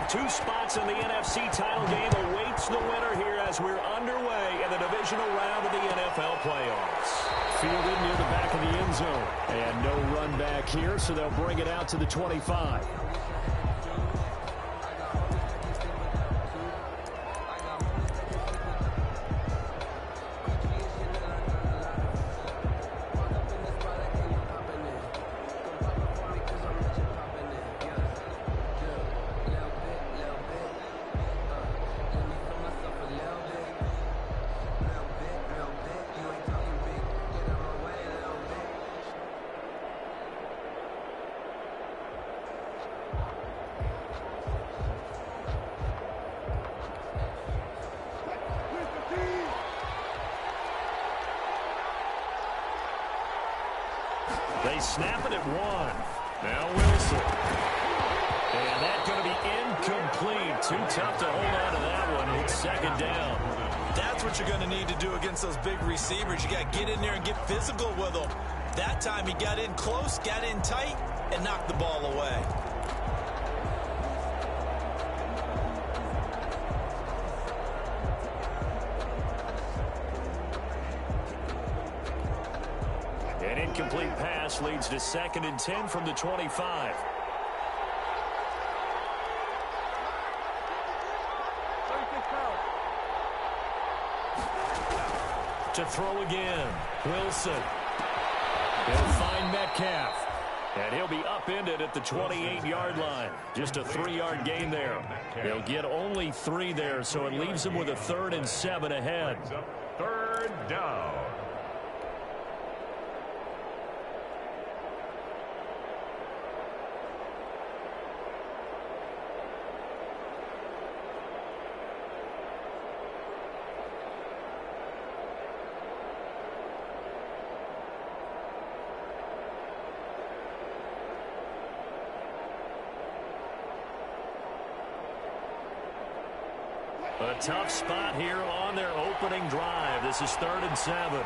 Two spots in the NFC title game awaits the winner here as we're underway in the divisional round of the NFL playoffs. Fielded near the back of the end zone. And no run back here, so they'll bring it out to the 25. They snap it at one. Now Wilson. And that's going to be incomplete. Too tough to hold on to that one. It's second down. That's what you're going to need to do against those big receivers. You got to get in there and get physical with them. That time he got in close, got in tight, and knocked the ball away. An incomplete pass leads to 2nd and 10 from the 25. To throw again. Wilson. He'll find Metcalf. And he'll be upended at the 28-yard line. Just a 3-yard gain there. They'll get only 3 there, so it leaves them with a 3rd and 7 ahead. 3rd down. A tough spot here on their opening drive. This is 3rd and 7.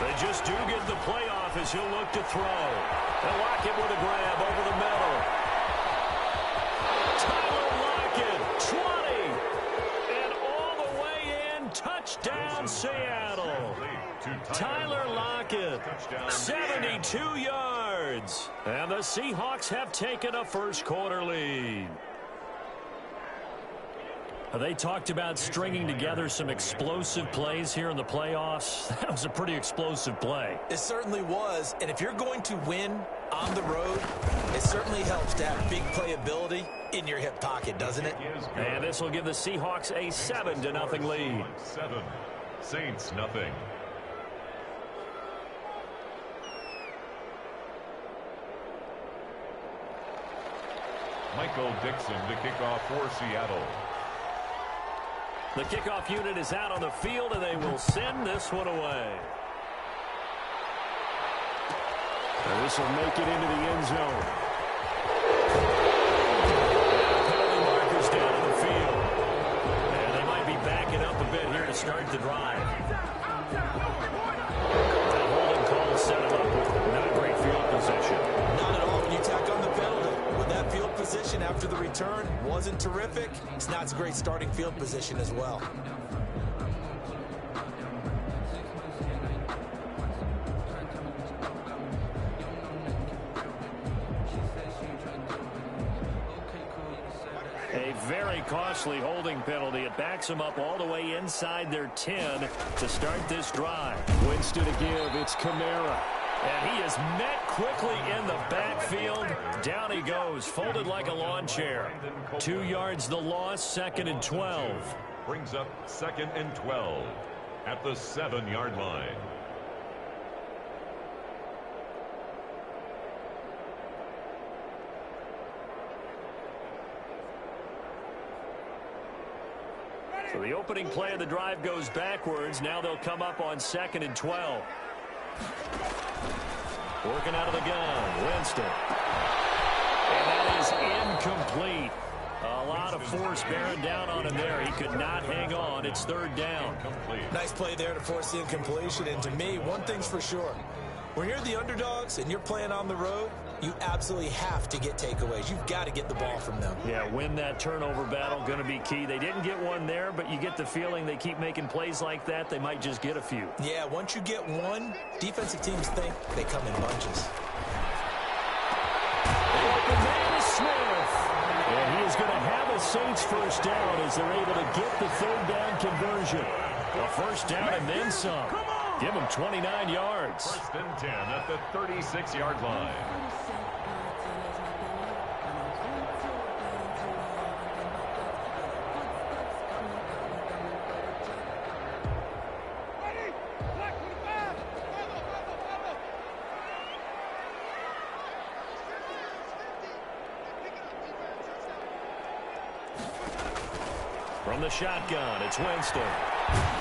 They just do get the playoff as he'll look to throw. They'll lock it with a grab over the middle. Tyler Lockett, 20. And all the way in, touchdown Seattle. Tyler Lockett, 72 yards. And the Seahawks have taken a first-quarter lead. They talked about stringing together some explosive plays here in the playoffs. That was a pretty explosive play. It certainly was. And if you're going to win on the road, it certainly helps to have big playability in your hip pocket, doesn't it? And this will give the Seahawks a 7-0 lead. 7. Saints nothing. Michael Dixon to kick off for Seattle. The kickoff unit is out on the field, and they will send this one away. And this will make it into the end zone. Penalty markers down on the field. And they might be backing up a bit here to start the drive. That holding call set them up with not great field position. Not at all when you tack on the penalty. With that field position after the return wasn't terrific. It's not a great starting field position as well. A very costly holding penalty. It backs them up all the way inside their 10 to start this drive. Winston to give. It's Kamara. And he is met quickly in the backfield. Down he goes, folded like a lawn chair. 2 yards the loss, 2nd and 12. Brings up 2nd and 12 at the 7-yard line. So the opening play of the drive goes backwards. Now they'll come up on 2nd and 12. Working out of the gun, Winston. And that is incomplete. A lot of force bearing down on him there. He could not hang on. It's 3rd down. Nice play there to force the incompletion. And to me, one thing's for sure. When you're the underdogs and you're playing on the road, you absolutely have to get takeaways. You've got to get the ball from them. Yeah, win that turnover battle, going to be key. They didn't get one there, but you get the feeling they keep making plays like that, they might just get a few. Yeah, once you get one, defensive teams think they come in bunches. Open man is Smith. And he is going to have a Saints first down as they're able to get the third down conversion. A first down and then some. Give them 29 yards. First and 10 at the 36-yard line. From the shotgun, it's Winston.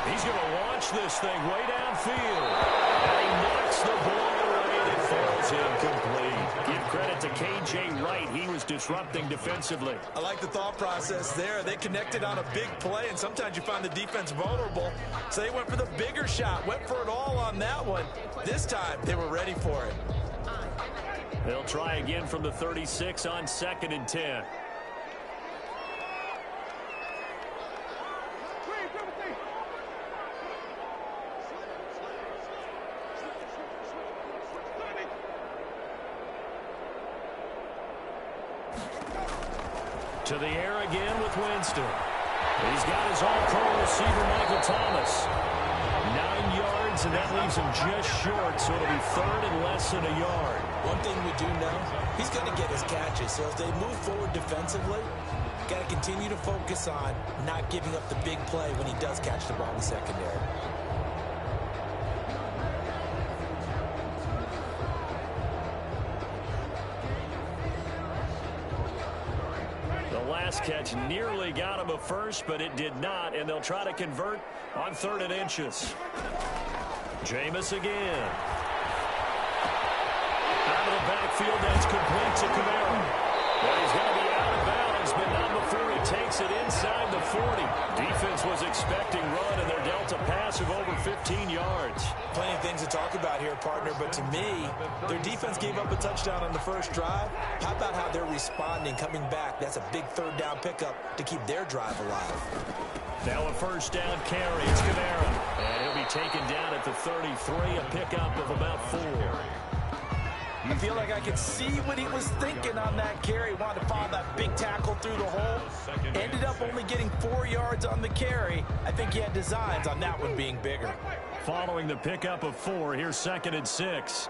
He's going to launch this thing way downfield. And he knocks the ball away and it falls incomplete. Give credit to K.J. Wright. He was disrupting defensively. I like the thought process there. They connected on a big play, and sometimes you find the defense vulnerable. So they went for the bigger shot, went for it all on that one. This time, they were ready for it. They'll try again from the 36 on 2nd and 10. To the air again with Winston. He's got his all-pro receiver, Michael Thomas. 9 yards, and that leaves him just short, so it'll be third and less than a yard. One thing we do know, he's going to get his catches. So as they move forward defensively, got to continue to focus on not giving up the big play when he does catch the ball in the secondary. Last catch nearly got him a first, but it did not, and they'll try to convert on 3rd and inches. Jameis again. Out of the backfield, that's complete to Kamara. Well, he's going to be out of bounds, but not before he takes it inside the 40. Defense was expecting run, and they're dealt a pass of over 15 yards. Plenty of things to talk about here, partner, but to me, their defense gave up a touchdown on the first drive. How about how they're responding, coming back? That's a big third down pickup to keep their drive alive. Now a first down carry. It's Kamara. And he'll be taken down at the 33, a pickup of about 4. I feel like I could see what he was thinking on that carry. Wanted to follow that big tackle through the hole. Ended up only getting 4 yards on the carry. I think he had designs on that one being bigger. Following the pickup of 4, here's 2nd and 6.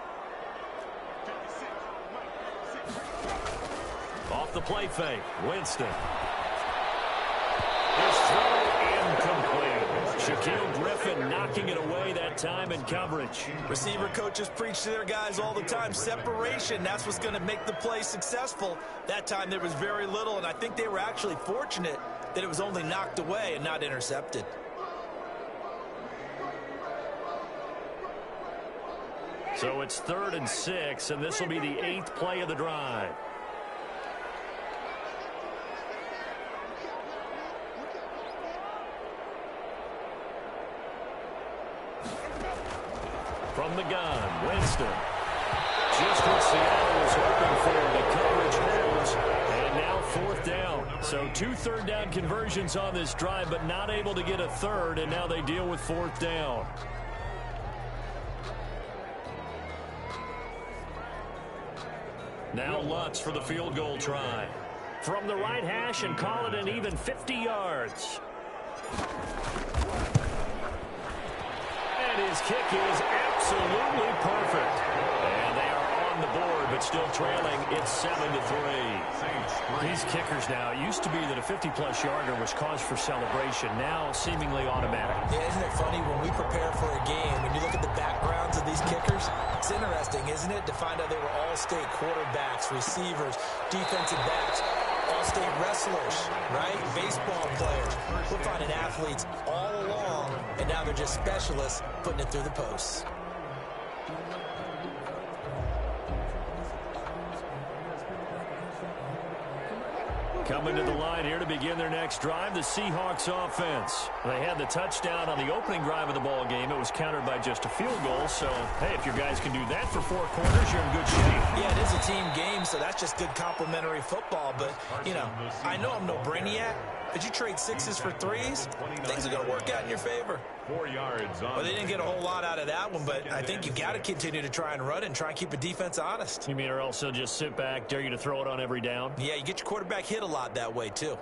Off the play fake, Winston. His throw incomplete. Shaquille Griffin knocking it away that time in coverage. Receiver coaches preach to their guys all the time. Separation, that's what's going to make the play successful. That time there was very little, and I think they were actually fortunate that it was only knocked away and not intercepted. So it's 3rd and 6, and this will be the 8th play of the drive. From the gun, Winston. Just what Seattle was hoping for. The coverage holds, and now 4th down. So 2 third down conversions on this drive, but not able to get a third, and now they deal with 4th down. Now Lutz for the field goal try. From the right hash and call it an even 50 yards. And his kick is absolutely perfect. And they are on the board, but still trailing. It's 7-3. These kickers now, it used to be that a 50-plus yarder was cause for celebration. Now seemingly automatic. Yeah, isn't it funny when we prepare for a game, when you look at the backgrounds of these kickers, it's interesting, isn't it, to find out they were all-state quarterbacks, receivers, defensive backs, all-state wrestlers, right? Baseball players. We're finding athletes all along, and now they're just specialists putting it through the posts. Coming to the line here to begin their next drive, the Seahawks offense. They had the touchdown on the opening drive of the ball game. It was countered by just a field goal. So, hey, if your guys can do that for 4 quarters, you're in good shape. Yeah, it is a team game, so that's just good complimentary football. But, you know, I know I'm no brainiac, but you trade 6s for 3s, things are going to work out in your favor. 4 yards on. Well, they didn't get a whole lot out of that one, but I think you got to continue to try and run it and try and keep a defense honest. You mean or else they'll just sit back, dare you to throw it on every down? Yeah, you get your quarterback hit a lot that way, too.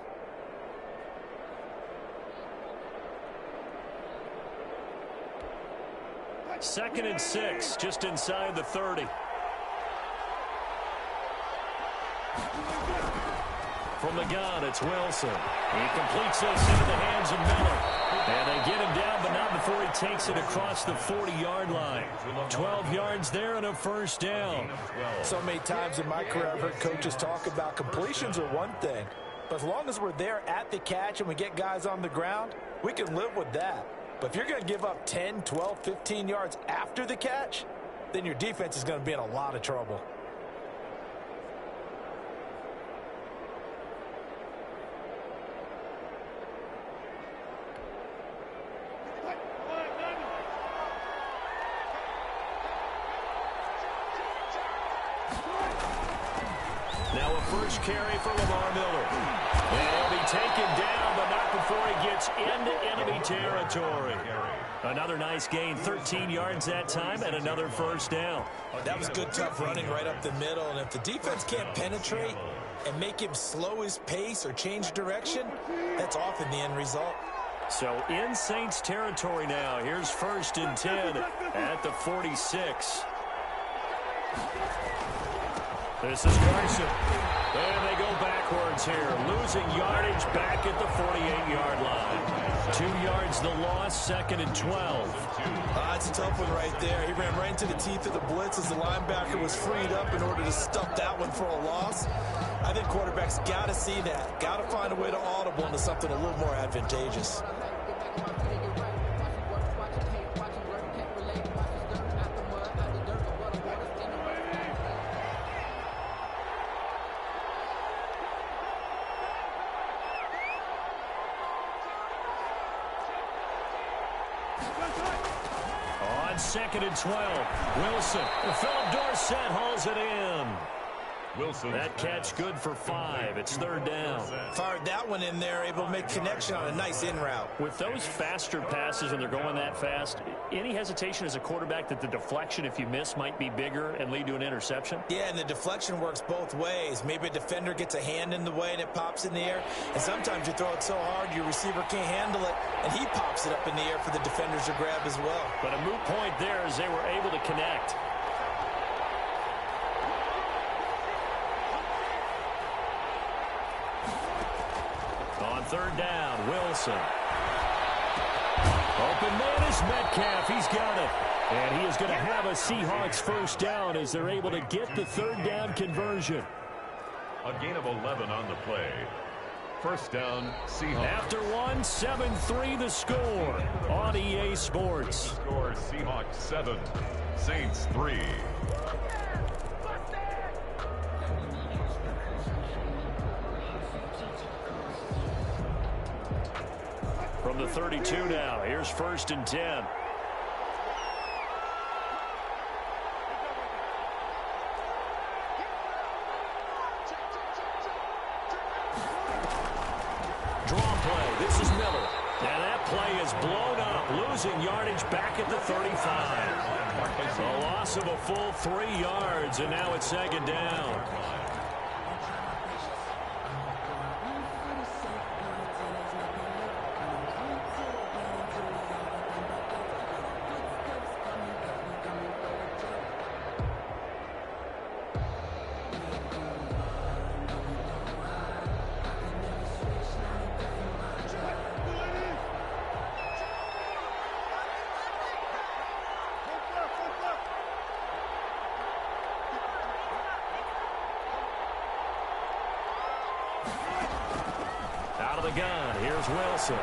Second and 6, just inside the 30. From the gun, it's Wilson. He completes this into the hands of Miller. And they get him down, but not before he takes it across the 40-yard line. 12 yards there and a first down. So many times in my career I've heard coaches talk about completions are one thing. But as long as we're there at the catch and we get guys on the ground, we can live with that. But if you're going to give up 10, 12, 15 yards after the catch, then your defense is going to be in a lot of trouble. Now a first carry for Lamar Miller. And he'll be taken down, but not before he gets into enemy territory. Another nice gain, 13 yards that time, and another first down. That was good, tough running right up the middle. And if the defense can't penetrate and make him slow his pace or change direction, that's often the end result. So in Saints territory now. Here's first and 10 at the 46. This is Carson. And they go backwards here, losing yardage back at the 48-yard line. 2 yards the loss, second and 12. That's a tough one right there. He ran right into the teeth of the blitz as the linebacker was freed up in order to stuff that one for a loss. I think quarterbacks got to see that. Got to find a way to audible into something a little more advantageous. On second and 12, Wilson. Philip Dorsett hauls it in. Wilson. That catch good for 5. It's third down. Fired that one in there, able to make connection on a nice in route. With those faster passes and they're going that fast, any hesitation as a quarterback that the deflection, if you miss, might be bigger and lead to an interception? Yeah, and the deflection works both ways. Maybe a defender gets a hand in the way and it pops in the air. And sometimes you throw it so hard your receiver can't handle it, and he pops it up in the air for the defenders to grab as well. But a moot point there as they were able to connect. Third down, Wilson. Open man is Metcalf. He's got it. And he is going to have a Seahawks first down as they're able to get the third down conversion. A gain of 11 on the play. First down, Seahawks. After one, 7-3 the score on EA Sports. Score Seahawks 7, Saints 3. From the 32 now, here's first and 10. Draw play, this is Miller. And that play is blown up, losing yardage back at the 35. A loss of a full 3 yards, and now it's second down. Out of the gun, here's Wilson. And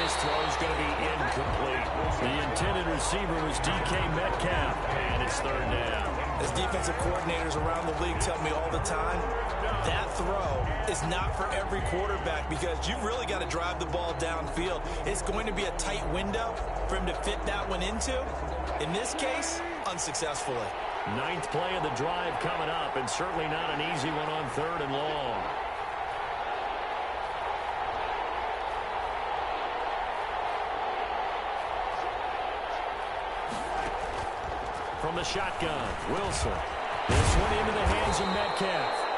his throw's going to be incomplete. The intended receiver was DK Metcalf, and it's third down. As defensive coordinators around the league tell me all the time, that throw is not for every quarterback because you've really got to drive the ball downfield. It's going to be a tight window for him to fit that one into. In this case, unsuccessfully. Ninth play of the drive coming up, and certainly not an easy one on 3rd and long. From the shotgun, Wilson. This one into the hands of Metcalf.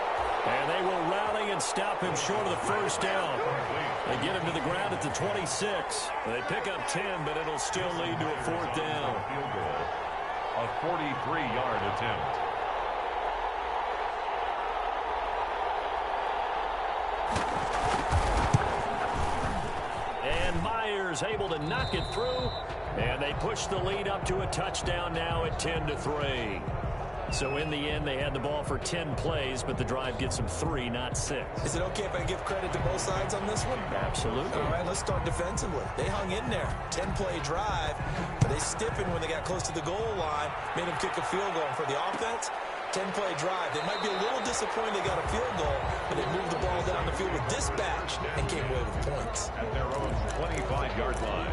And they will rally and stop him short of the first down. They get him to the ground at the 26. They pick up 10, but it'll still lead to a 4th down. Field goal. A 43-yard attempt. And Myers able to knock it through. And they push the lead up to a touchdown now at 10-3. So in the end, they had the ball for 10 plays, but the drive gets them 3, not 6. Is it okay if I give credit to both sides on this one? Absolutely. All right, let's start defensively. They hung in there. 10-play drive, but they stiffened when they got close to the goal line, made them kick a field goal. For the offense, 10-play drive. They might be a little disappointed they got a field goal, but they moved the ball down the field with dispatch and came away with points. At their own 25-yard line.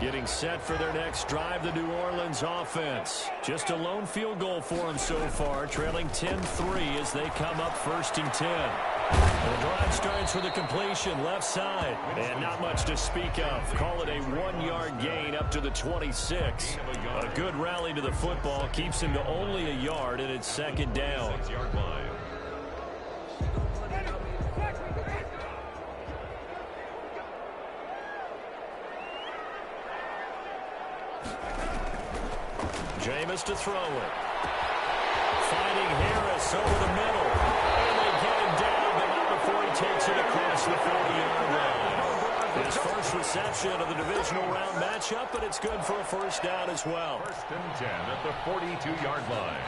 Getting set for their next drive, the New Orleans offense. Just a lone field goal for them so far, trailing 10-3 as they come up 1st and 10. The drive starts with a completion left side, and not much to speak of. Call it a 1-yard gain up to the 26. A good rally to the football keeps him to only a yard, and it's 2nd down. 6-yard line. Jameis to throw it. Finding Harris over the middle. And they get him down, but not before he takes it across the 40-yard line. His first reception of the divisional round matchup, but it's good for a 1st down as well. 1st and 10 at the 42-yard line.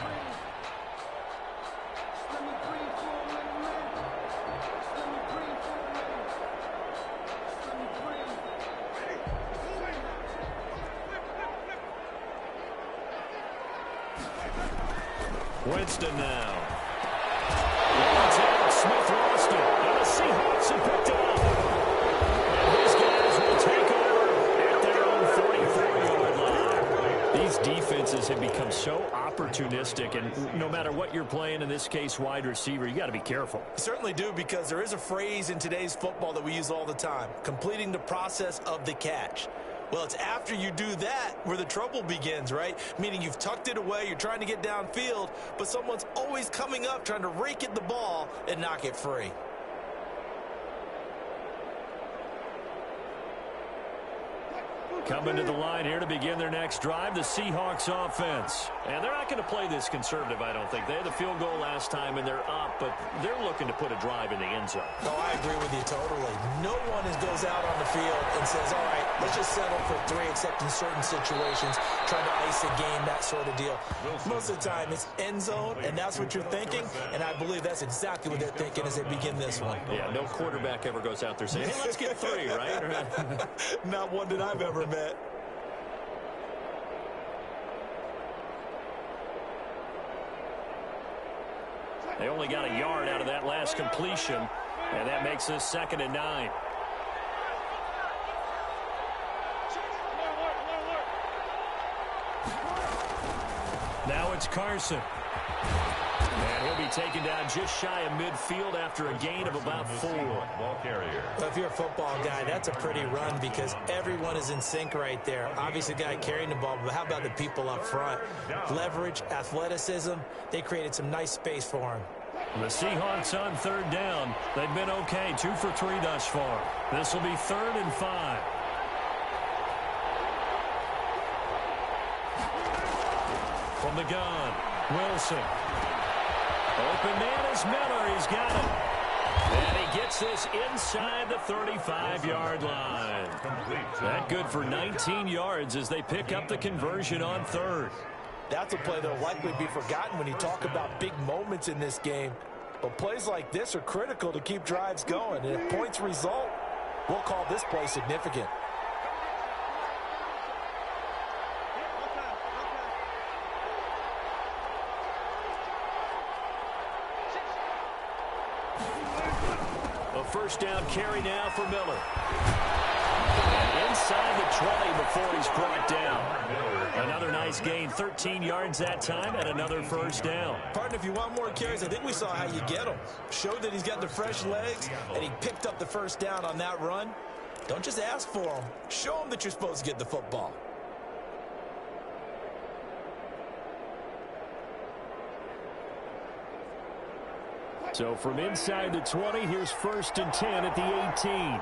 Winston now. It's out. Smith lost it. And the Seahawks have picked it up. And these guys will take over at their own 44-yard line. These defenses have become so opportunistic, and no matter what you're playing, in this case wide receiver, you got to be careful. You certainly do, because there is a phrase in today's football that we use all the time: completing the process of the catch. Well, it's after you do that where the trouble begins, right? Meaning you've tucked it away, you're trying to get downfield, but someone's always coming up trying to rake at the ball and knock it free. Coming to the line here to begin their next drive, the Seahawks offense. And they're not going to play this conservative, I don't think. They had the field goal last time, and they're up, but they're looking to put a drive in the end zone. No, I agree with you totally. No one goes out on the field and says, all right, let's just settle for 3, except in certain situations, trying to ice a game, that sort of deal. Most of the time, it's end zone, and that's what you're thinking, and I believe that's exactly what they're thinking as they begin this one. Yeah, no quarterback ever goes out there saying, hey, let's get 3, right? Not one that I've ever met. They only got a yard out of that last completion, and that makes this 2nd and 9. Now it's Carson. And he'll be taken down just shy of midfield after a gain of about 4. Ball carrier. Well, if you're a football guy, that's a pretty run because everyone is in sync right there. Obviously, the guy carrying the ball, but how about the people up front? Leverage, athleticism, they created some nice space for him. The Seahawks on 3rd down. They've been okay, 2 for 3 thus far. This will be 3rd and 5. From the gun, Wilson. Open man is Miller. He's got it. And he gets this inside the 35-yard line. That good for 19 yards as they pick up the conversion on 3rd. That's a play that will likely be forgotten when you talk about big moments in this game. But plays like this are critical to keep drives going. And if points result, we'll call this play significant. first down carry now for Miller. And inside the 20 before he's brought down. Another nice gain, 13 yards that time, and another first down. Partner, if you want more carries, I think we saw how you get them. Showed that he's got the fresh legs, and he picked up the first down on that run. Don't just ask for them. Show them that you're supposed to get the football. So from inside the 20, here's 1st and 10 at the 18.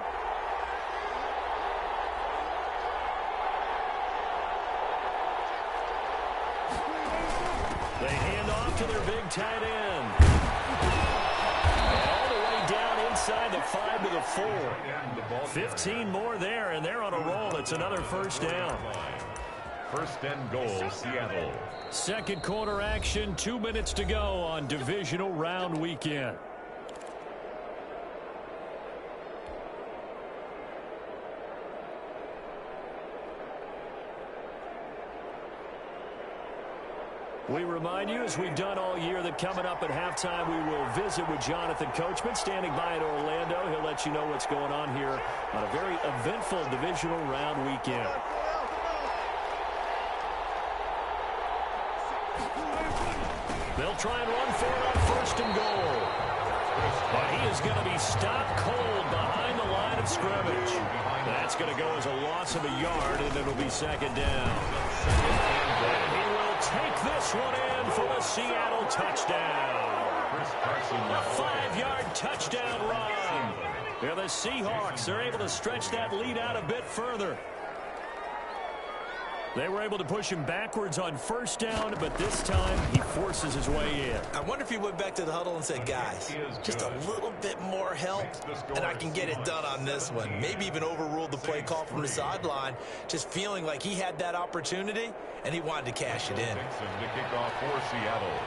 They hand off to their big tight end. All the way down inside the 5 to the 4. 15 more there, and they're on a roll. It's another first down. 1st and goal, Seattle. Second quarter action, 2 minutes to go on divisional round weekend. We remind you, as we've done all year, that coming up at halftime, we will visit with Jonathan Coachman, standing by in Orlando. He'll let you know what's going on here on a very eventful divisional round weekend. They'll try and run for it on 1st and goal. But he is going to be stopped cold behind the line of scrimmage. That's going to go as a loss of a yard, and it'll be 2nd down. And he will take this one in for the Seattle touchdown. A 5-yard touchdown run. Yeah, the Seahawks are able to stretch that lead out a bit further. They were able to push him backwards on 1st down, but this time he forces his way in. I wonder if he went back to the huddle and said, guys, just a little bit more help, and I can get it done on this one. Maybe even overruled the play call from the sideline, just feeling like he had that opportunity, and he wanted to cash it in. To kick off for Seattle.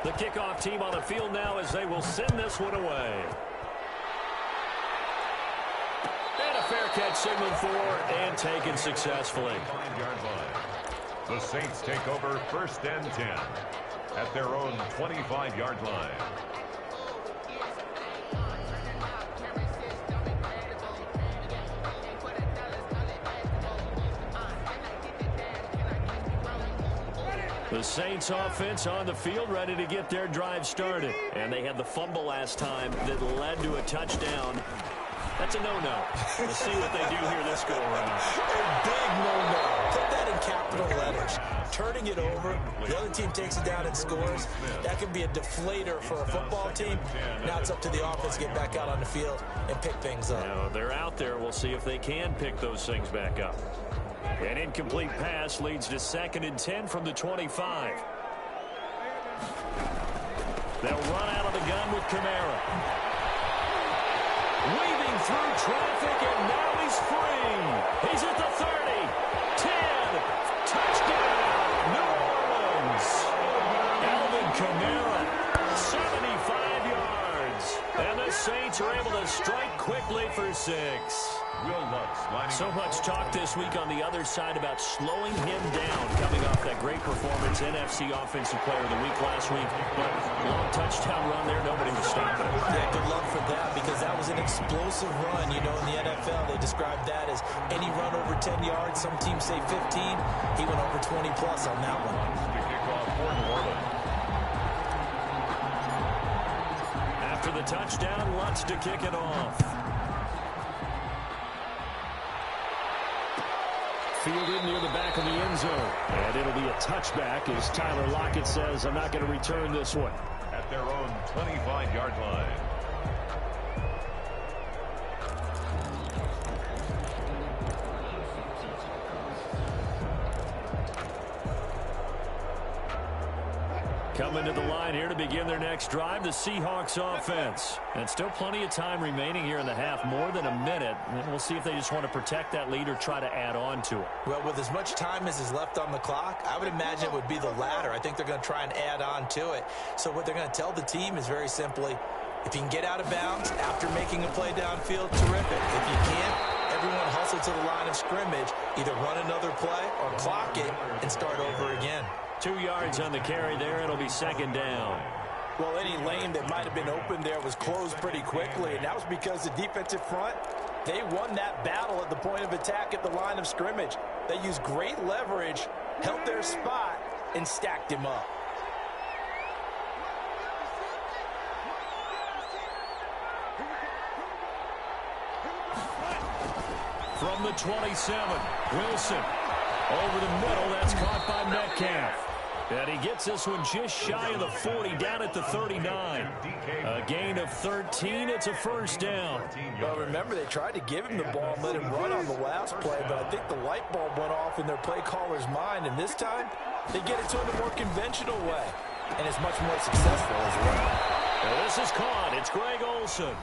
The kickoff team on the field now as they will send this one away. Fair catch signaled for and taken successfully. 5-yard line. The Saints take over 1st and 10 at their own 25-yard line. The Saints offense on the field ready to get their drive started. And they had the fumble last time that led to a touchdown. That's a no-no. We'll see what they do here this go-around. A big no-no. Put that in capital letters. Turning it over, the other team takes it down and scores. That could be a deflator for a football team. Now it's up to the offense to get back out on the field and pick things up. Now, they're out there. We'll see if they can pick those things back up. An incomplete pass leads to 2nd and 10 from the 25. They'll run out of the gun with Kamara. Weaving through traffic, and now he's free. He's at the 30, 10, touchdown, New Orleans. Alvin Kamara, 75 yards. And the Saints are able to strike quickly for 6. So much talk this week on the other side about slowing him down, coming off that great performance, NFC Offensive Player of the Week last week. But long touchdown run there, nobody was stopping him. Yeah, good luck for that, because that was an explosive run. You know, in the NFL, they describe that as any run over 10 yards. Some teams say 15. He went over 20-plus on that one. To kick off for New Orleans. After the touchdown, Lutz to kick it off. Fielded near the back of the end zone. And it'll be a touchback as Tyler Lockett says, I'm not going to return this one. At their own 25-yard line. Coming to the line here to begin their next drive, the Seahawks offense. And still plenty of time remaining here in the half, more than a minute. And we'll see if they just want to protect that lead or try to add on to it. Well, with as much time as is left on the clock, I would imagine it would be the latter. I think they're going to try and add on to it. So what they're going to tell the team is very simply, if you can get out of bounds after making a play downfield, terrific. If you can't, everyone hustle to the line of scrimmage, either run another play or clock it and start over again. 2 yards on the carry there. It'll be 2nd down. Well, any lane that might have been open there was closed pretty quickly, and that was because the defensive front, they won that battle at the point of attack at the line of scrimmage. They used great leverage, held their spot, and stacked him up. From the 27, Wilson. Over the middle, that's caught by Metcalf. And he gets this one just shy of the 40, down at the 39. A gain of 13, it's a first down. Well, remember, they tried to give him the ball and let him run on the last play, but I think the light bulb went off in their play caller's mind, and this time, they get it to him a more conventional way, and it's much more successful as well. Well, this is caught. It's Greg Olsen.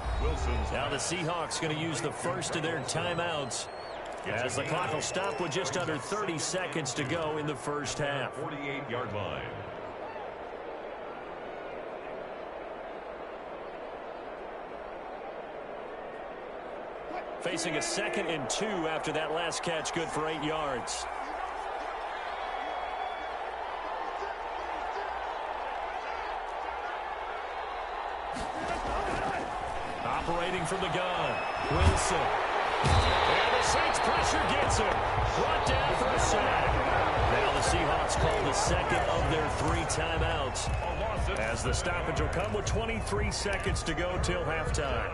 Now the Seahawks going to use the first of their timeouts, as the clock will stop with just under 30 seconds to go in the first half. 48-yard line. Facing a 2nd and 2 after that last catch, good for 8 yards. Operating from the gun, Wilson. And the Saints pressure gets him. Brought down for a sack. Now the Seahawks call the second of their 3 timeouts, as the stoppage will come with 23 seconds to go till halftime.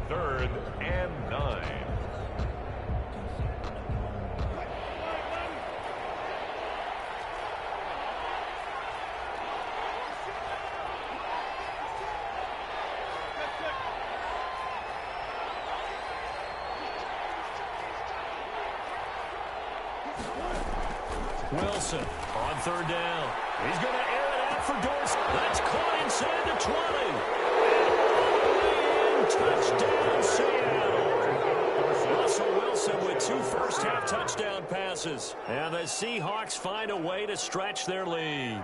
3rd and 9. Wilson on 3rd down. He's going to air it out for Dorsey. That's caught inside the 20. And touchdown, Seattle. Russell Wilson with 2 first-half touchdown passes. And the Seahawks find a way to stretch their lead.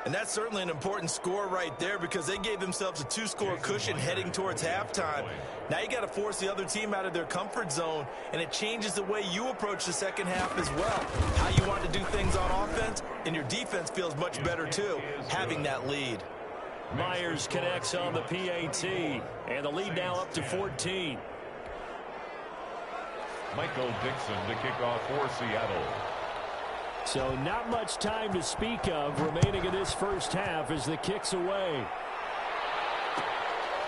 And that's certainly an important score right there, because they gave themselves a 2-score cushion heading towards halftime. Now you got to force the other team out of their comfort zone, and it changes the way you approach the second half as well. How you want to do things on offense, and your defense feels much better too, having that lead. Myers connects on the PAT, and the lead now up to 14. Michael Dixon to kick off for Seattle. So not much time to speak of remaining in this first half as the kick's away.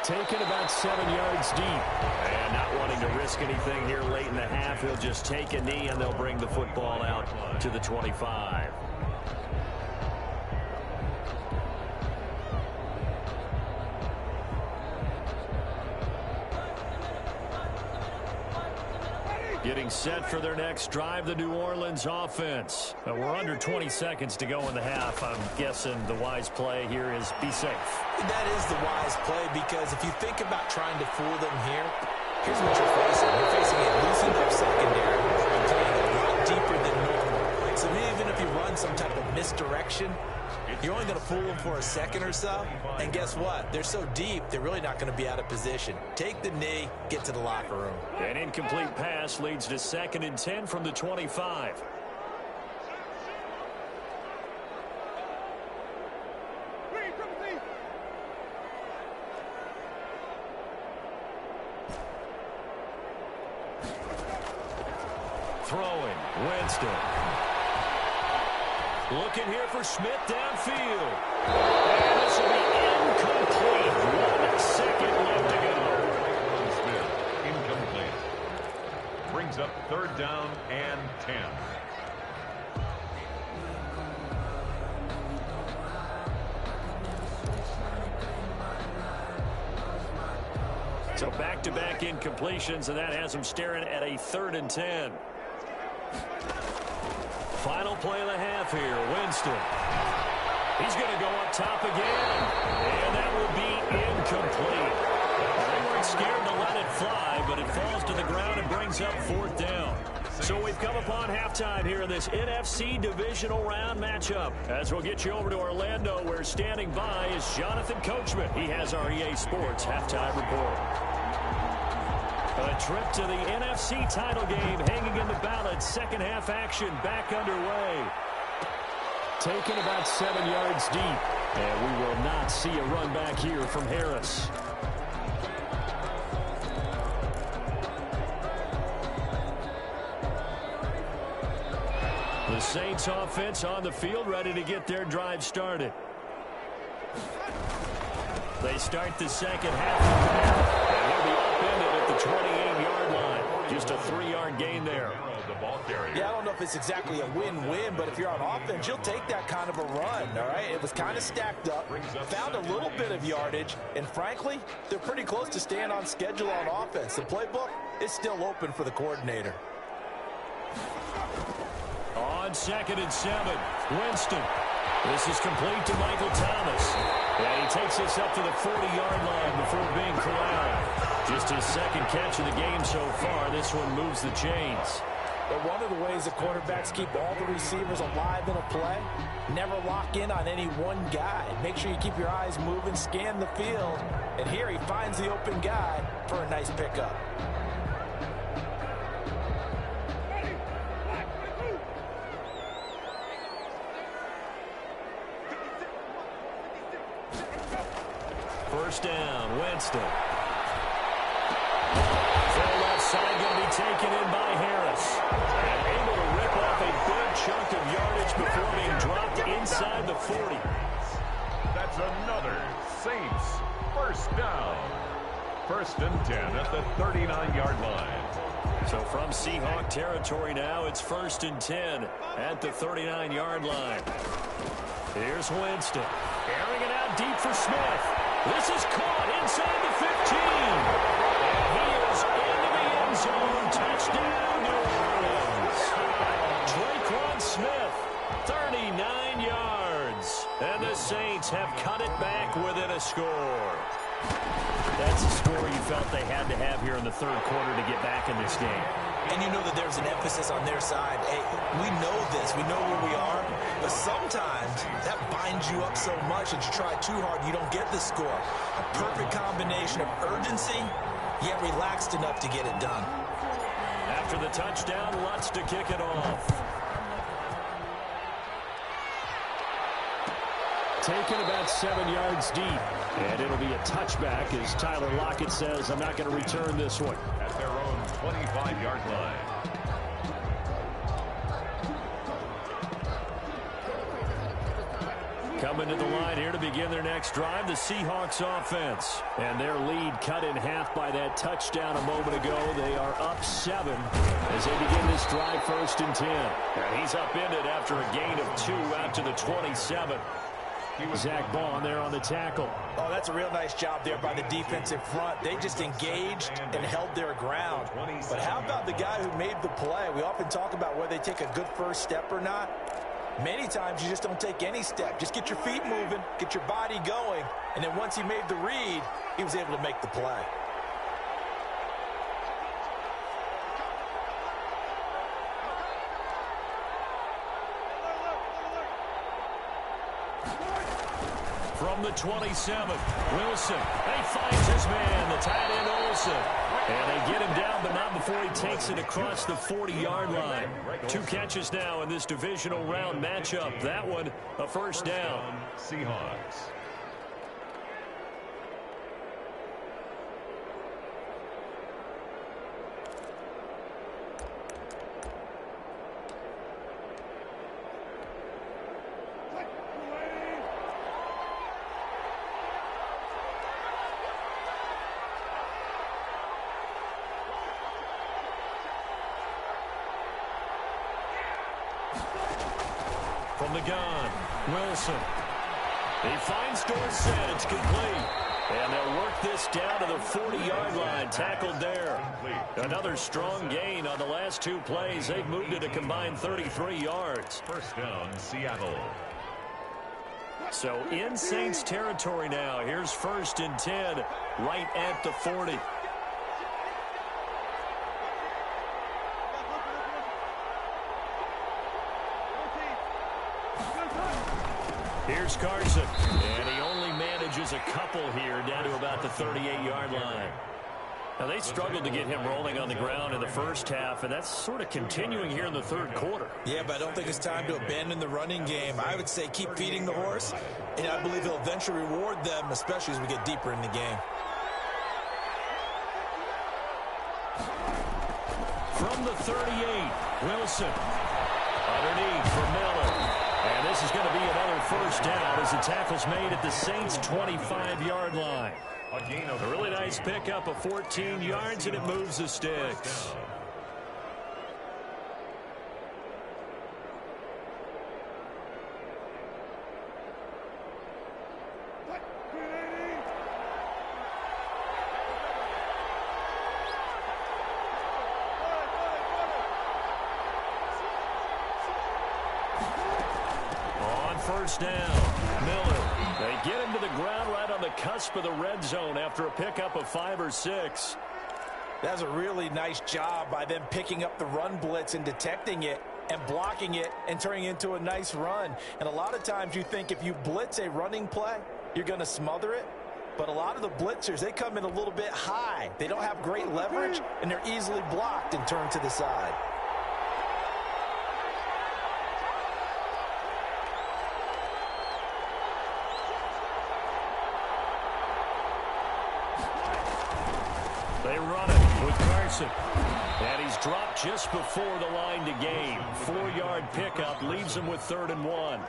Taken about 7 yards deep. And not wanting to risk anything here late in the half, he'll just take a knee and they'll bring the football out to the 25. Getting set for their next drive, the New Orleans offense. We're under 20 seconds to go in the half. I'm guessing the wise play here is be safe. That is the wise play, because if you think about trying to fool them here, here's what you're facing. You're facing a loosened up secondary and playing a lot deeper than normal. So even if you run some type of misdirection, you're only going to fool them for a second or so. And guess what? They're so deep, they're really not going to be out of position. Take the knee, get to the locker room. An incomplete pass leads to 2nd and 10 from the 25. Throwing, Winston. Looking here for Smith downfield. And this will be incomplete. 1 second left to go. Smith, incomplete. Brings up 3rd down and 10. So back-to-back incompletions, and that has them staring at a 3rd and 10. Final play of the half here, Winston. He's going to go up top again, and that will be incomplete. They weren't scared to let it fly, but it falls to the ground and brings up 4th down. So we've come upon halftime here in this NFC divisional round matchup. As we'll get you over to Orlando, where standing by is Jonathan Coachman. He has our EA Sports halftime report. A trip to the NFC title game hanging in the balance. Second half action back underway. Taken about 7 yards deep. And we will not see a run back here from Harris. The Saints offense on the field, ready to get their drive started. They start the second half, and they'll be upended at the 28-yard line. Just a 3-yard gain there. Yeah, I don't know if it's exactly a win-win, but if you're on offense, you'll take that kind of a run, all right? It was kind of stacked up, found a little bit of yardage, and frankly, they're pretty close to staying on schedule on offense. The playbook is still open for the coordinator. On 2nd and 7, Winston. This is complete to Michael Thomas. And he takes this up to the 40-yard line before being corralled. Just his second catch of the game so far. This one moves the chains. But one of the ways the quarterbacks keep all the receivers alive in a play, never lock in on any one guy. Make sure you keep your eyes moving, scan the field. And here he finds the open guy for a nice pickup. First down, Winston. Full left side going to be taken in by Harris. And able to rip off a big chunk of yardage before being dropped inside the 40. That's another Saints first down. 1st and 10 at the 39-yard line. So from Seahawk territory now, it's 1st and 10 at the 39-yard line. Here's Winston. Airing it out deep for Smith. This is caught inside the 15. And he is into the end zone. Touchdown, New Orleans. Traquan Smith, 39 yards. And the Saints have cut it back within a score. That's a score you felt they had to have here in the 3rd quarter to get back in this game. And you know that there's an emphasis on their side. Hey, we know this. We know where we are. But sometimes that binds you up so much that you try too hard, you don't get the score. A perfect combination of urgency, yet relaxed enough to get it done. After the touchdown, Lutz to kick it off. Taken about 7 yards deep. And it'll be a touchback as Tyler Lockett says, I'm not going to return this one. At their own 25-yard line. Coming to the line here to begin their next drive, the Seahawks offense. And their lead cut in half by that touchdown a moment ago. They are up 7 as they begin this drive 1st and 10. And he's upended after a gain of 2 out to the 27. Zach Bond there on the tackle. Oh, that's a real nice job there by the defensive front. They just engaged and held their ground. But how about the guy who made the play? We often talk about whether they take a good first step or not. Many times you just don't take any step. Just get your feet moving, get your body going, and then once he made the read, he was able to make the play. From the 27, Wilson. He finds his man, the tight end Olsen. And they get him down, but not before he takes it across the 40-yard line. 2 catches now in this divisional round matchup. That one, a first down. Seahawks. From the gun, Wilson. He finds Dorsett. It's complete. And they'll work this down to the 40-yard line. Tackled there. Another strong gain on the last 2 plays. They've moved it a combined 33 yards. First down, Seattle. So in Saints territory now. Here's 1st and 10 right at the 40. Here's Carson, and he only manages a couple here down to about the 38-yard line. Now, they struggled to get him rolling on the ground in the first half, and that's sort of continuing here in the third quarter. Yeah, but I don't think it's time to abandon the running game. I would say keep feeding the horse, and I believe he'll eventually reward them, especially as we get deeper in the game. From the 38, Wilson. Underneath for Miller. And this is going to be another first down as the tackle's made at the Saints' 25-yard line. A really nice pickup of 14 yards, and it moves the sticks. First down, Miller. They get him to the ground right on the cusp of the red zone after a pickup of 5 or 6. That's a really nice job by them picking up the run blitz and detecting it and blocking it and turning it into a nice run. And a lot of times you think if you blitz a running play, you're going to smother it. But a lot of the blitzers, they come in a little bit high. They don't have great leverage, and they're easily blocked and turned to the side. They run it with Carson. And he's dropped just before the line to gain. 4-yard pickup leaves him with 3rd and 1.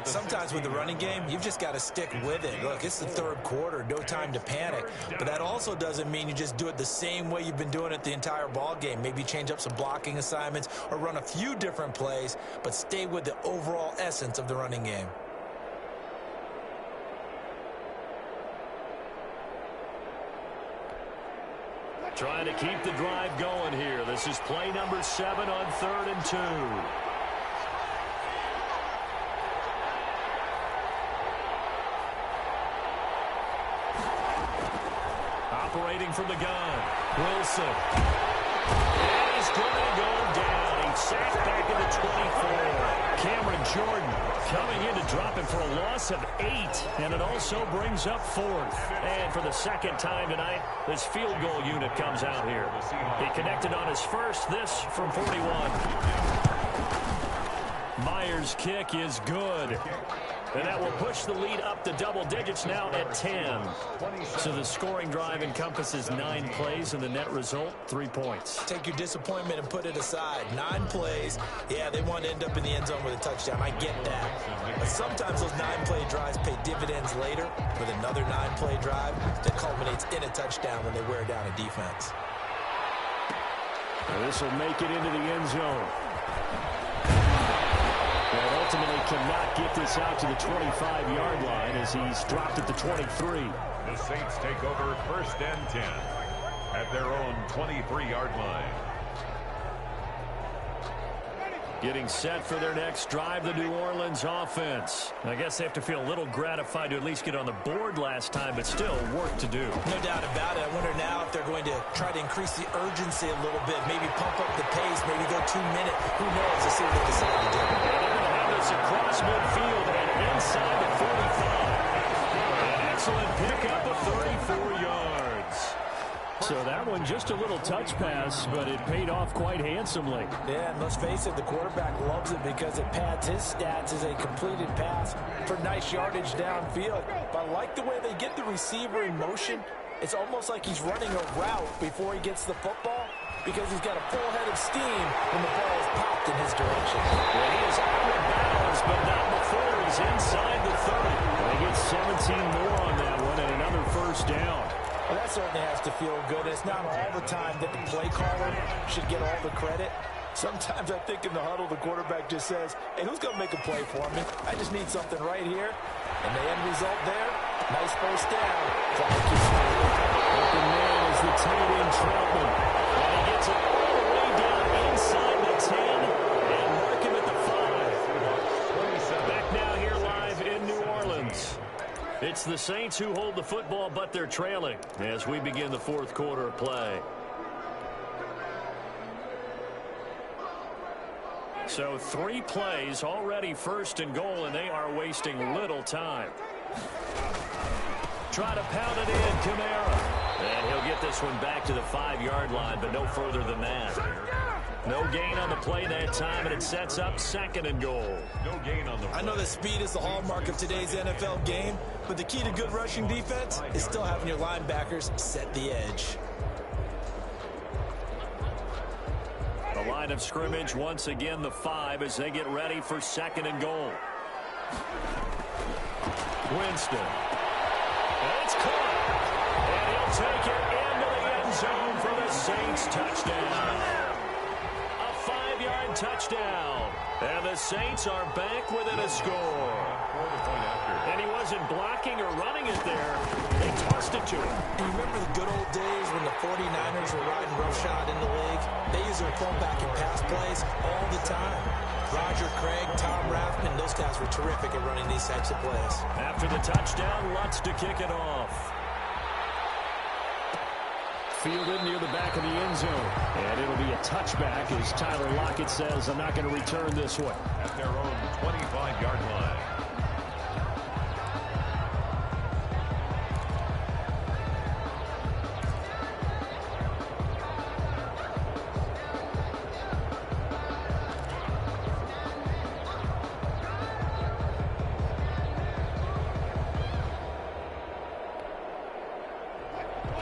Sometimes with the running game, you've just got to stick with it. Look, it's the third quarter, no time to panic. But that also doesn't mean you just do it the same way you've been doing it the entire ball game. Maybe change up some blocking assignments or run a few different plays, but stay with the overall essence of the running game. Trying to keep the drive going here. This is play number 7 on 3rd and 2. Operating from the gun, Wilson. And he's going to go down. He's sacked back in the 24. Cameron Jordan coming in to drop him for a loss of 8. And it also brings up 4th. And for the second time tonight, this field goal unit comes out here. He connected on his first, this from 41. Myers' kick is good. And that will push the lead up to double digits now at 10. So the scoring drive encompasses 9 plays, and the net result, 3 points. Take your disappointment and put it aside. 9 plays. Yeah, they want to end up in the end zone with a touchdown. I get that. But sometimes those 9-play drives pay dividends later with another 9-play drive that culminates in a touchdown when they wear down a defense. This will make it into the end zone. And ultimately cannot get this out to the 25-yard line as he's dropped at the 23. The Saints take over 1st and 10 at their own 23-yard line. Getting set for their next drive, the New Orleans offense. I guess they have to feel a little gratified to at least get on the board last time, but still work to do. No doubt about it. I wonder now if they're going to try to increase the urgency a little bit, maybe pump up the pace, maybe go 2-minute. Who knows? Let's see what they decide to do. And they're going to have this across midfield and inside the 45. An excellent pickup of 34 yards. So that one just a little touch pass, but it paid off quite handsomely. Yeah, and let's face it, the quarterback loves it because it pads his stats as a completed pass for nice yardage downfield. But I like the way they get the receiver in motion. It's almost like he's running a route before he gets the football because he's got a full head of steam when the ball is popped in his direction. Well, he is out of bounds, but not before he's inside the 30. They get 17 more on that one and another first down. Well, that certainly has to feel good. It's not all the time that the play caller should get all the credit. Sometimes I think in the huddle, the quarterback just says, hey, who's going to make a play for me? I just need something right here. And the end result there, nice first down. Open man is the tight end, Troutman. And he gets it all the way down inside the 10 and mark him at the 5. Back now here live in New Orleans. It's the Saints who hold the football, but they're trailing as we begin the fourth quarter of play. So 3 plays, already 1st and goal, and they are wasting little time. Try to pound it in, Kamara. And he'll get this one back to the 5-yard line, but no further than that. No gain on the play that time, and it sets up 2nd and goal. No gain on the play. I know that speed is the hallmark of today's NFL game, but the key to good rushing defense is still having your linebackers set the edge. The line of scrimmage, once again, the 5 as they get ready for 2nd and goal. Winston. And it's caught. And he'll take it into the end zone for the Saints touchdown. A 5-yard touchdown. And the Saints are back within a score. And he wasn't blocking or running it there. They tossed it to him. And you remember the good old days when the 49ers were riding roughshod in the league? They use their fullback and pass plays all the time. Roger Craig, Tom Rathman, those guys were terrific at running these types of plays. After the touchdown, Lutz to kick it off. Fielded near the back of the end zone. And it'll be a touchback as Tyler Lockett says, I'm not going to return this way. At their own 25-yard line.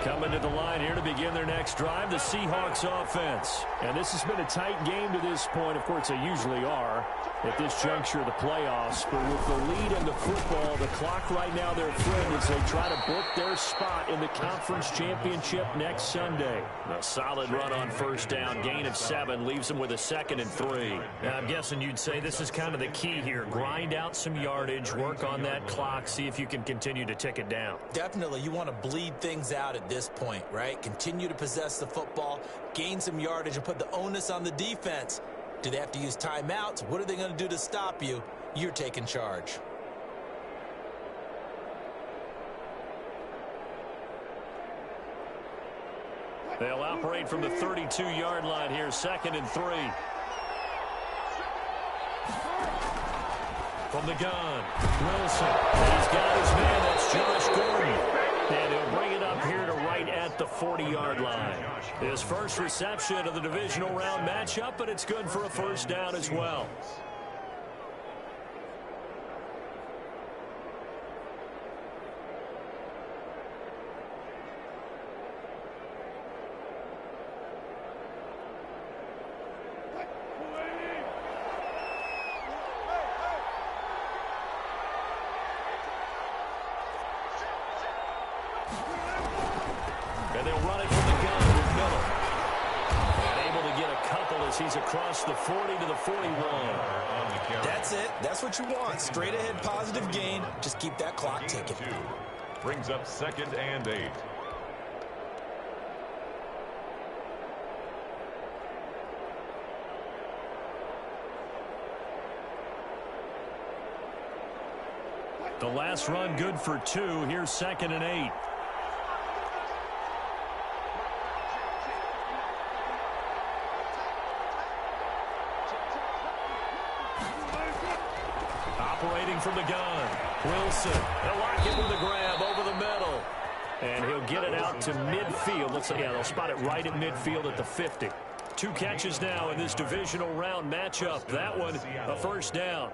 Coming to the line here to begin their next drive, the Seahawks offense. And this has been a tight game to this point. Of course, they usually are at this juncture of the playoffs. But with the lead in the football, the clock right now, their friend, as they try to book their spot in the conference championship next Sunday. A solid run on first down, gain of 7, leaves them with a 2nd and 3. Now, I'm guessing you'd say this is kind of the key here. Grind out some yardage, work on that clock, see if you can continue to tick it down. Definitely, you want to bleed things out at this point, right? Continue to possess the football, gain some yardage, and put the onus on the defense. Do they have to use timeouts? What are they going to do to stop you? You're taking charge. They'll operate from the 32-yard line here, 2nd and 3. From the gun, Wilson. He's got his man, that's Josh Gordon. And he'll bring it up here to right at the 40-yard line. His first reception of the divisional round matchup, but it's good for a first down as well. And they'll run it from the gun with Miller. And able to get a couple as he's across the 40 to the 41. That's it. That's what you want. Straight ahead positive gain. Just keep that clock ticking. Brings up 2nd and 8. The last run good for 2. Here's 2nd and 8. Operating from the gun, Wilson. He'll lock it with a grab over the middle. And he'll get it out to midfield. Looks like, yeah, they'll spot it right at midfield at the 50. 2 catches now in this divisional round matchup. That one, a first down.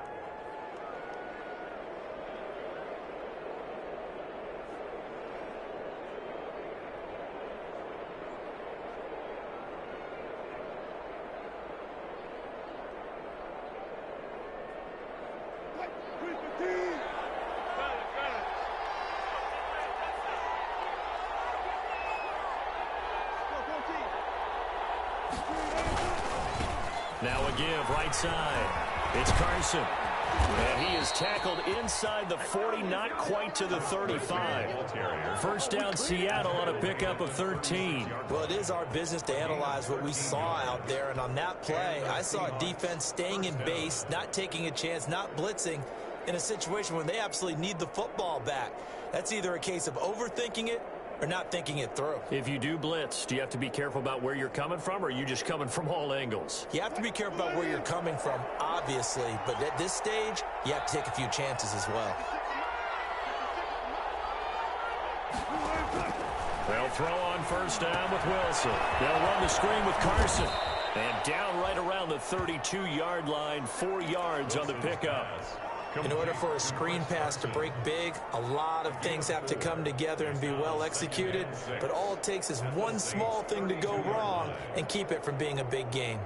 Now a give, right side. It's Carson. And he is tackled inside the 40, not quite to the 35. First down, Seattle on a pickup of 13. Well, it is our business to analyze what we saw out there. And on that play, I saw a defense staying in base, not taking a chance, not blitzing in a situation when they absolutely need the football back. That's either a case of overthinking it or not thinking it through. If you do blitz, do you have to be careful about where you're coming from, or are you just coming from all angles? You have to be careful about where you're coming from, obviously, but at this stage, you have to take a few chances as well. They'll throw on first down with Wilson. They'll run the screen with Carson. And down right around the 32-yard line, 4 yards on the pickup. In order for a screen pass to break big, a lot of things have to come together and be well executed. But all it takes is one small thing to go wrong and keep it from being a big game.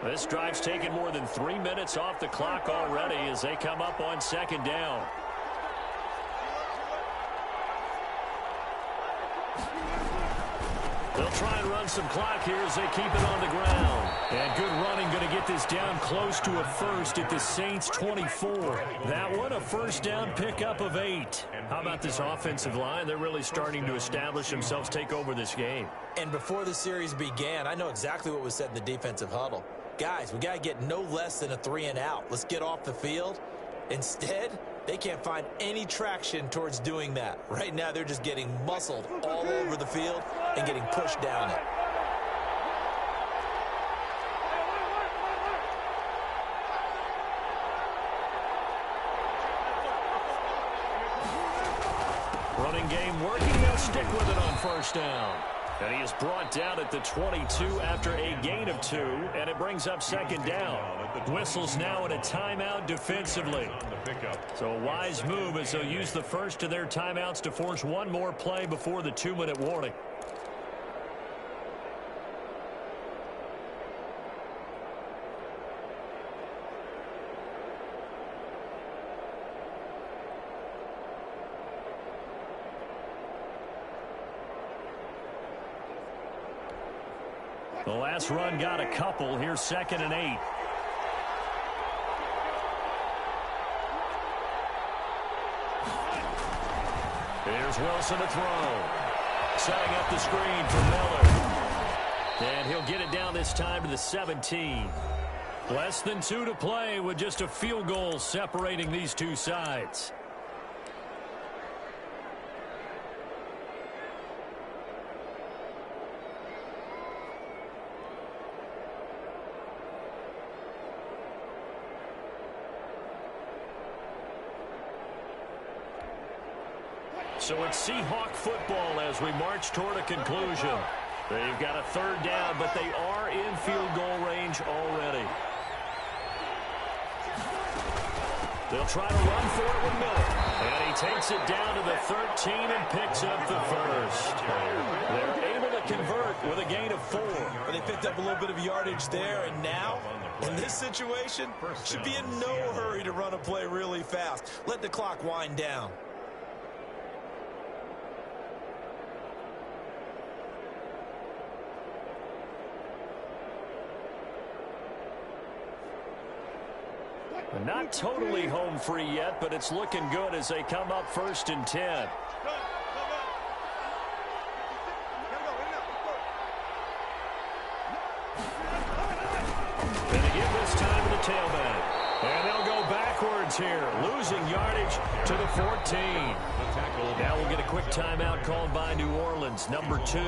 This drive's taken more than 3 minutes off the clock already as they come up on second down. They'll try and run some clock here as they keep it on the ground. And good running, going to get this down close to a first at the Saints 24. That one, a first down pickup of 8. How about this offensive line? They're really starting to establish themselves, take over this game. And before the series began, I know exactly what was said in the defensive huddle. Guys, we got to get no less than a 3 and out. Let's get off the field. Instead, they can't find any traction towards doing that. Right now, they're just getting muscled all over the field and getting pushed down it. Running game working. They'll stick with it on first down. And he is brought down at the 22 after a gain of 2, and it brings up second down. Whistles now in a timeout defensively. So a wise move as they'll use the first of their timeouts to force one more play before the 2-minute warning. The last run got a couple. Here's 2nd and 8. Here's Wilson to throw. Setting up the screen for Miller. And he'll get it down this time to the 17. Less than 2 to play with just a field goal separating these two sides. So it's Seahawk football as we march toward a conclusion. They've got a 3rd down, but they are in field goal range already. They'll try to run for it with Miller. And he takes it down to the 13 and picks up the first. They're able to convert with a gain of 4. Well, they picked up a little bit of yardage there, and now, in this situation, should be in no hurry to run a play really fast. Let the clock wind down. Not totally home free yet, but it's looking good as they come up 1st and 10. And they give this time to the tailback. And they'll go backwards here, losing yardage to the 14. Now we'll get a quick timeout called by New Orleans, number 2,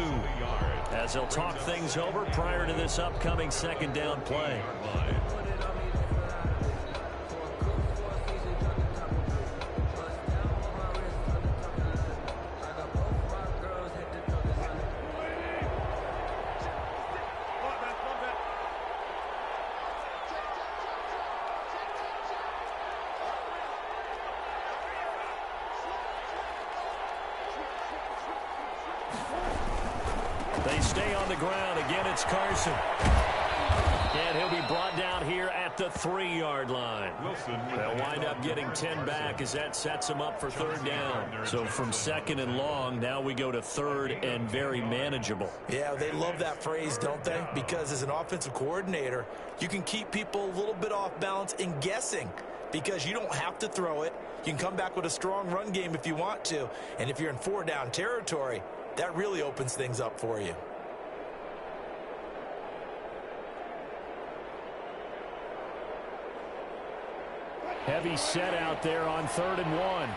as they'll talk things over prior to this upcoming 2nd down play. They stay on the ground. Again, it's Carson. And he'll be brought down here at the 3-yard line. They'll wind up getting 10 back as that sets them up for 3rd down. So from 2nd and long, now we go to 3rd and very manageable. Yeah, they love that phrase, don't they? Because as an offensive coordinator, you can keep people a little bit off balance and guessing because you don't have to throw it. You can come back with a strong run game if you want to. And if you're in 4-down territory, that really opens things up for you. Heavy set out there on 3rd and 1.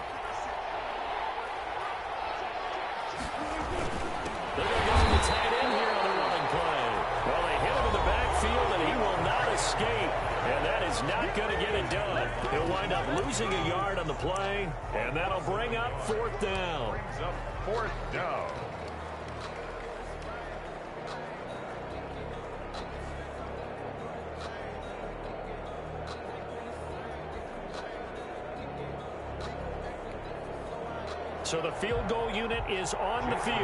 They're going to go to the tight end here on the running play. Well, they hit him in the backfield, and he will not escape. And that is not going to get it done. He'll wind up losing a yard on the play, and that'll bring up 4th down. Brings up 4th down. So the field goal unit is on the field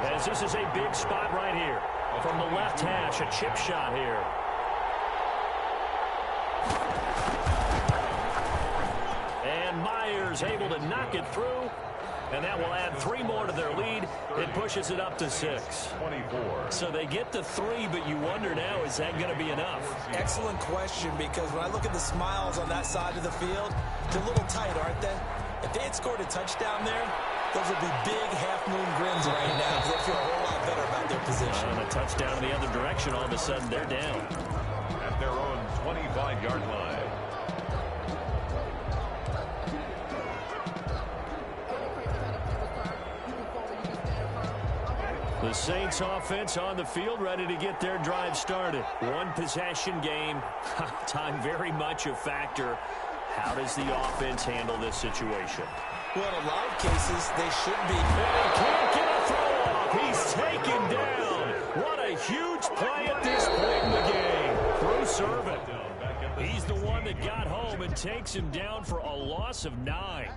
as this is a big spot right here. From the left hash, a chip shot here. And Myers able to knock it through. And that will add 3 more to their lead. It pushes it up to 6. 24. So they get to 3, but you wonder now, is that going to be enough? Excellent question, because when I look at the smiles on that side of the field, they're a little tight, aren't they? If they had scored a touchdown there, those would be big half-moon grins right now because they feel a whole lot better about their position. And a touchdown in the other direction, all of a sudden they're down. At their own 25-yard line. The Saints offense on the field, ready to get their drive started. One possession game, time very much a factor. How does the offense handle this situation? Well, in a lot of cases, they should be. And he can't get a throw off. He's taken down. What a huge play at this point in the game. Through Servant. He's the one that got home and takes him down for a loss of 9.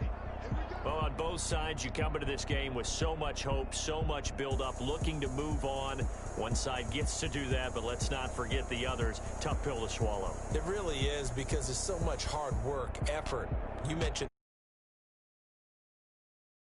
Well, on both sides, you come into this game with so much hope, so much build-up, looking to move on. One side gets to do that, but let's not forget the others. Tough pill to swallow. It really is, because there's so much hard work, effort. You mentioned